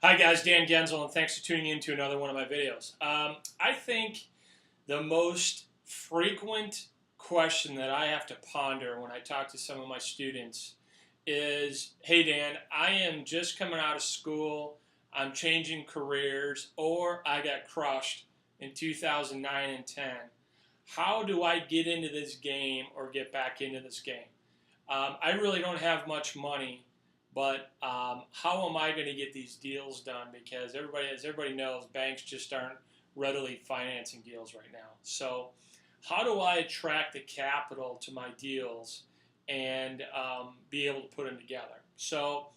Hi guys, Dan Genzel, and thanks for tuning in to another one of my videos. I think the most frequent question that I have to ponder when I talk to some of my students is, hey Dan, I am just coming out of school, I'm changing careers, or I got crushed in 2009 and 10. How do I get into this game or get back into this game? I really don't have much money, but how am I going to get these deals done? Because as everybody knows, banks just aren't readily financing deals right now. So how do I attract the capital to my deals and be able to put them together? So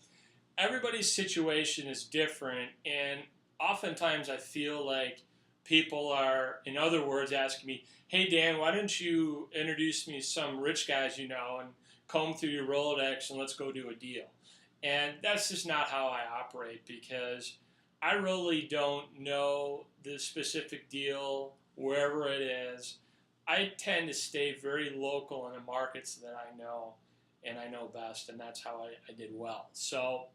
everybody's situation is different, and oftentimes I feel like people are, in other words, asking me, hey Dan, why don't you introduce me to some rich guys you know and comb through your Rolodex and let's go do a deal. And that's just not how I operate, because I really don't know the specific deal wherever it is. I tend to stay very local in the markets that I know and I know best, and that's how I did well. So,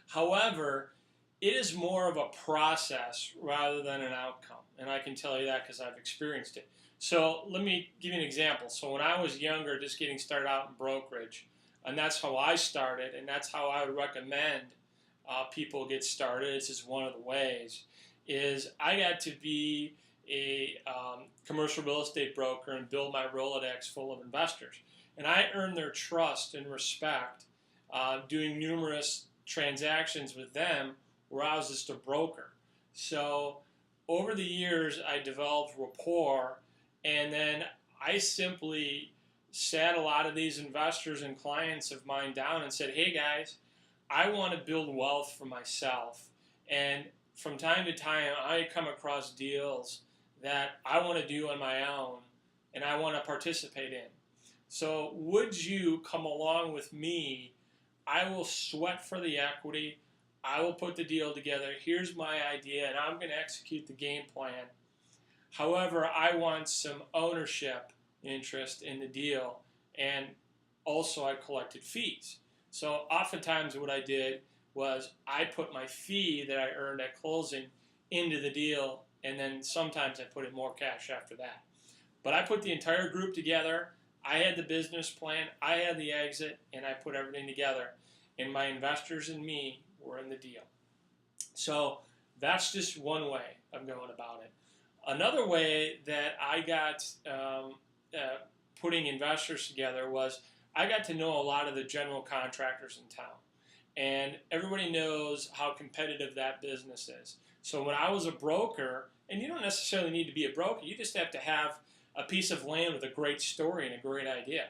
however, it is more of a process rather than an outcome, and I can tell you that because I've experienced it. So let me give you an example. So when I was younger, just getting started out in brokerage, and that's how I started, and that's how I would recommend people get started. This is one of the ways, is I got to be a commercial real estate broker and build my Rolodex full of investors. And I earned their trust and respect doing numerous transactions with them where I was just a broker. So over the years, I developed rapport, and then I simply sat a lot of these investors and clients of mine down and said, hey guys, I want to build wealth for myself. And from time to time, I come across deals that I want to do on my own and I want to participate in. So would you come along with me? I will sweat for the equity. I will put the deal together. Here's my idea, and I'm going to execute the game plan. However, I want some ownership interest in the deal, and also I collected fees. So oftentimes what I did was I put my fee that I earned at closing into the deal, and then sometimes I put in more cash after that. But I put the entire group together. I had the business plan, I had the exit, and I put everything together, and my investors and me were in the deal. So that's just one way of going about it. Another way that I got putting investors together was I got to know a lot of the general contractors in town. And everybody knows how competitive that business is. So when I was a broker, and you don't necessarily need to be a broker, you just have to have a piece of land with a great story and a great idea.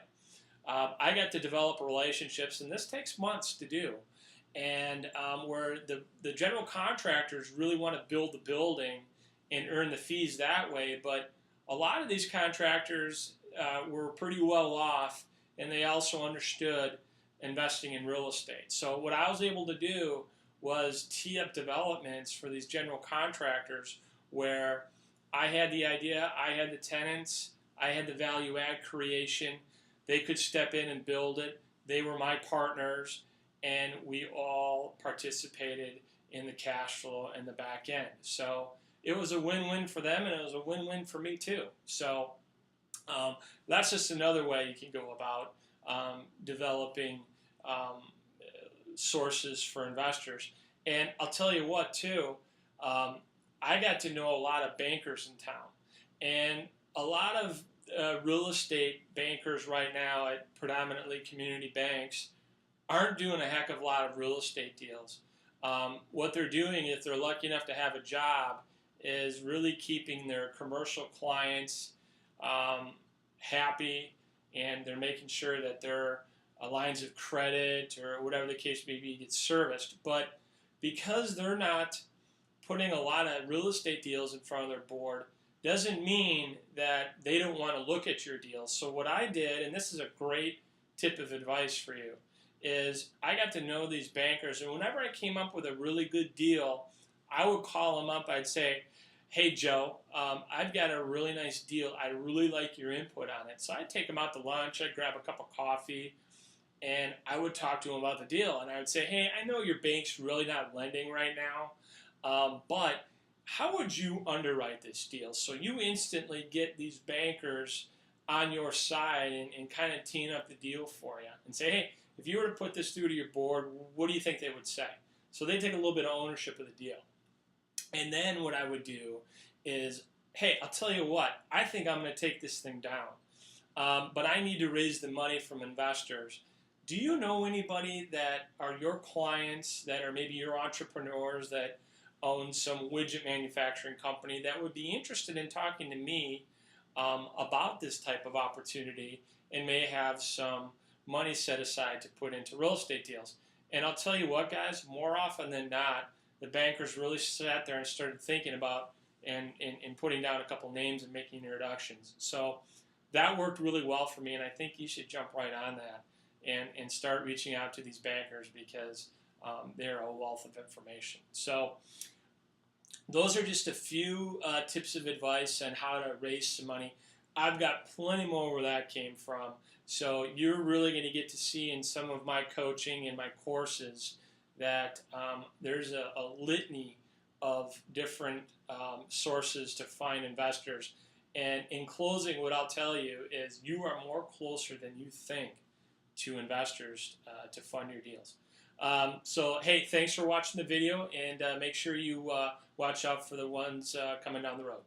I got to develop relationships, and this takes months to do. And where the general contractors really want to build the building and earn the fees that way, but a lot of these contractors were pretty well off, and they also understood investing in real estate. So what I was able to do was tee up developments for these general contractors where I had the idea, I had the tenants, I had the value add creation, they could step in and build it, they were my partners, and we all participated in the cash flow and the back end. So it was a win-win for them, and it was a win-win for me too. So that's just another way you can go about developing sources for investors. And I'll tell you what too, I got to know a lot of bankers in town. And a lot of real estate bankers right now at predominantly community banks aren't doing a heck of a lot of real estate deals. What they're doing, if they're lucky enough to have a job, is really keeping their commercial clients happy, and they're making sure that their lines of credit or whatever the case may be get serviced. But because they're not putting a lot of real estate deals in front of their board, doesn't mean that they don't want to look at your deals. So what I did, and this is a great tip of advice for you, is I got to know these bankers, and whenever I came up with a really good deal, I would call them up. I'd say, hey Joe, I've got a really nice deal. I'd really like your input on it. So I'd take them out to lunch, I'd grab a cup of coffee, and I would talk to them about the deal, and I would say, hey, I know your bank's really not lending right now, but how would you underwrite this deal? So you instantly get these bankers on your side and kind of teeing up the deal for you and say, hey, if you were to put this through to your board, what do you think they would say? So they take a little bit of ownership of the deal. And then what I would do is, hey, I'll tell you what, I think I'm going to take this thing down, but I need to raise the money from investors. Do you know anybody that are your clients, that are maybe your entrepreneurs that own some widget manufacturing company that would be interested in talking to me about this type of opportunity and may have some money set aside to put into real estate deals? And I'll tell you what, guys, more often than not, the bankers really sat there and started thinking about and putting down a couple names and making introductions. So that worked really well for me, and I think you should jump right on that and start reaching out to these bankers because they're a wealth of information. So those are just a few tips of advice on how to raise some money. I've got plenty more where that came from. So you're really going to get to see in some of my coaching and my courses that there's a litany of different sources to find investors. And in closing, what I'll tell you is you are more closer than you think to investors to fund your deals. So, hey, thanks for watching the video, and make sure you watch out for the ones coming down the road.